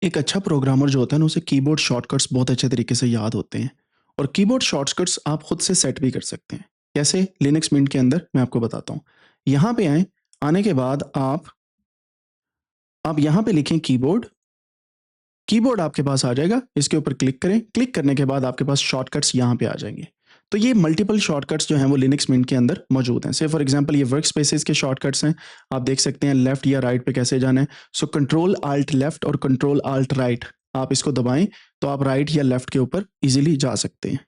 एक अच्छा प्रोग्रामर जो होता है ना उसे कीबोर्ड शॉर्टकट्स बहुत अच्छे तरीके से याद होते हैं और कीबोर्ड शॉर्टकट्स आप खुद से सेट भी कर सकते हैं। कैसे? लिनक्स मिंट के अंदर मैं आपको बताता हूँ। यहाँ पे आएँ, आने के बाद आप यहाँ पे लिखें कीबोर्ड, कीबोर्ड आपके पास आ जाएगा, इसके ऊपर क्लिक करें, क्लिक करने के बाद आपके पास शॉर्टकट्स यहाँ पे आ जाएँगे। तो ये मल्टीपल शॉर्टकट्स जो हैं वो लिनक्स मिंट के अंदर मौजूद हैं। से फॉर एग्ज़ाम्पल ये वर्क स्पेसेस के शॉर्टकट्स हैं, आप देख सकते हैं लेफ्ट या राइट पे कैसे जाना है। सो कंट्रोल अल्ट लेफ्ट और कंट्रोल अल्ट राइट आप इसको दबाएँ, तो आप राइट या लेफ्ट के ऊपर ईज़िली जा सकते हैं।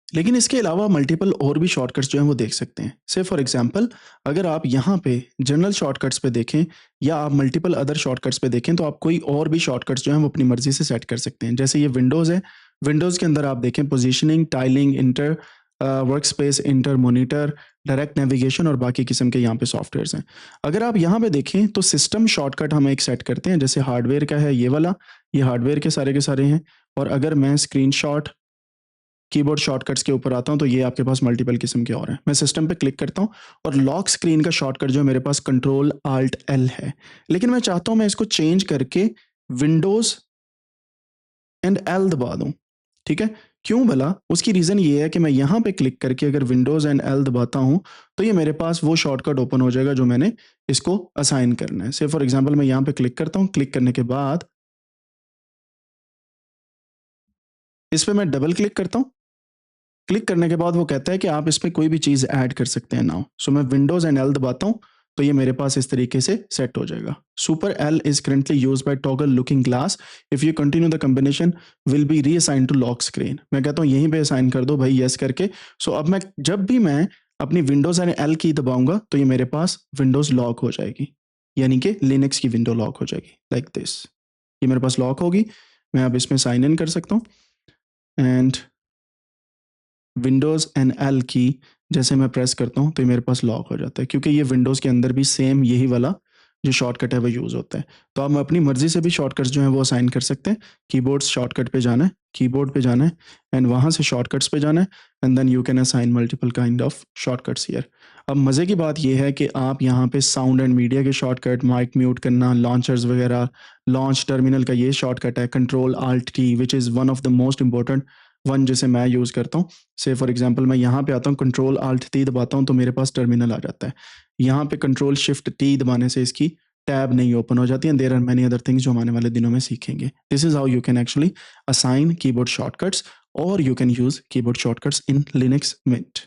लेकिन इसके अलावा मल्टीपल और भी शॉर्टकट्स जो हैं वो देख सकते हैं। से फॉर एग्ज़ाम्पल अगर आप यहाँ पे जनरल शॉर्टकट्स पे देखें या आप मल्टीपल अदर शॉर्टकट्स पे देखें तो आप कोई और भी शॉर्टकट्स जो हैं वो अपनी मर्ज़ी से सेट कर सकते हैं। जैसे ये विंडोज़ है, विंडोज़ के अंदर आप देखें positioning, tiling, inter workspace, inter monitor, direct navigation और बाकी किस्म के यहाँ पे सॉफ्टवेयर्स हैं। अगर आप यहाँ पे देखें तो सिस्टम शॉर्टकट हम एक सेट करते हैं, जैसे हार्डवेयर का है ये वाला, ये हार्डवेयर के सारे हैं। और अगर मैं स्क्रीनशॉट कीबोर्ड शॉर्टकट्स के ऊपर आता हूँ तो ये आपके पास मल्टीपल किस्म के और हैं। मैं सिस्टम पे क्लिक करता हूँ और लॉक स्क्रीन का शॉर्टकट जो है मेरे पास कंट्रोल अल्ट एल है। लेकिन मैं चाहता हूँ मैं इसको चेंज करके विंडोज़ एंड एल दबा दूँ, ठीक है? क्यों भला? उसकी रीज़न ये है कि मैं यहाँ पे क्लिक करके अगर विंडोज़ एंड एल दबाता हूँ, तो ये मेरे पास वो शॉर्टकट ओपन हो जाएगा जो मैंने इसको असाइन करना है। से फॉर एग्ज़ाम्पल मैं यहाँ पे क्लिक करता हूँ, क्लिक करने के बाद इस पे मैं डबल क्लिक करता हूँ। क्लिक करने के बाद वो कहता है कि आप इसमें कोई भी चीज़ ऐड कर सकते हैं नाउ। सो मैं विंडोज़ एंड एल दबाता हूँ, तो ये मेरे पास इस तरीके से सेट हो जाएगा। Super L is currently used by toggle looking glass. If you continue the combination will be reassigned to lock screen. मैं कहता हूँ यहीं पे असाइन कर दो भाई येस करके। सो अब मैं जब भी मैं अपनी विंडोज़ एंड एल की दबाऊँगा तो ये मेरे पास विंडोज़ लॉक हो जाएगी। यानी कि लिनक्स की विंडो लॉक हो जाएगी लाइक दिस। ये मेरे पास लॉक होगी। मैं अब इसमें साइन इन कर सकता हूँ एंड विंडोज़ एंड एल की जैसे मैं प्रेस करता हूँ तो ये मेरे पास लॉक हो जाता है, क्योंकि ये विंडोज़ के अंदर भी सेम यही वाला जो शॉर्टकट है वो यूज़ होता है। तो आप अपनी मर्ज़ी से भी शॉर्टकट्स जो हैं वो असाइन कर सकते हैं। कीबोर्ड्स शॉर्टकट पे जाना है, कीबोर्ड पे जाना है एंड वहाँ से शॉर्टकट्स पे जाना है and then you can assign multiple kind of shortcuts here. अब मज़े की बात ये है कि आप यहाँ पे साउंड एंड मीडिया के शॉर्टकट, माइक म्यूट करना, लॉन्चर्स वगैरह, लॉन्च टर्मिनल का ये शॉर्टकट है, control alt T which is one of the most important one जिसे मैं यूज़ करता हूँ। से फॉर एग्ज़ाम्पल मैं यहाँ पे आता हूँ, कंट्रोल अल्ट टी दबाता हूँ तो मेरे पास टर्मिनल आ जाता है। यहाँ पे कंट्रोल शिफ्ट टी दबाने से इसकी टैब नहीं ओपन हो जाती है। There are many other things जो हम आने वाले दिनों में सीखेंगे। This is how you can actually assign keyboard shortcuts और you can use keyboard shortcuts in Linux mint.